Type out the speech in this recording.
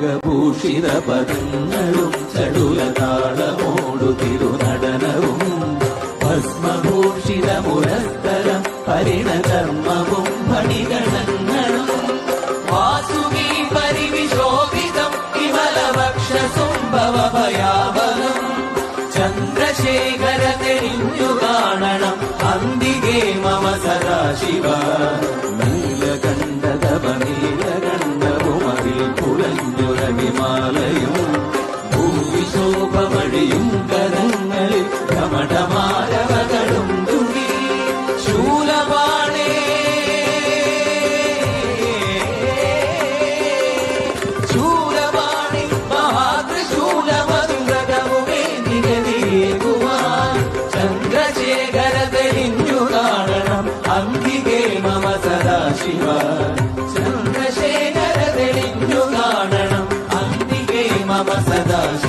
നാഗഭൂഷിത പദങ്ങളും ചടുലതാളമോടു തിരുനടനവും ഭസ്മഭൂഷിത മുരസ്തരം പരിണധർമ്മവും ഫണിഗണങ്ങളും വാസുകി പരിവിശോഭിതം വിമലവക്ഷസുംഭവഭയാവനം ചന്ദ്രശേഖര തെളിഞ്ഞു കാണണം അന്തികേ മമ സദാശിവ നീലകണ്ഠതപനീലകണ്ഠവുമതിൽ പുലഞ്ഞുരവിമാലയും ഭൂവിശോഭമടിയും കരങ്ങളിൽ കമടമാരവകളും തുകി ശൂലപാണേ ശൂലപാണി മഹാത്രിശൂലമന്ത്രകവുമേ നിഗതിയേകുവാൻ ചന്ദ്രശേഖര തെളിഞ്ഞു കാണണം അംഗികേ മമ സദാശിവ ചന്ദ്രശേഖര തെളിഞ്ഞു കാണണം അംഗികേ മമ സദാശിവ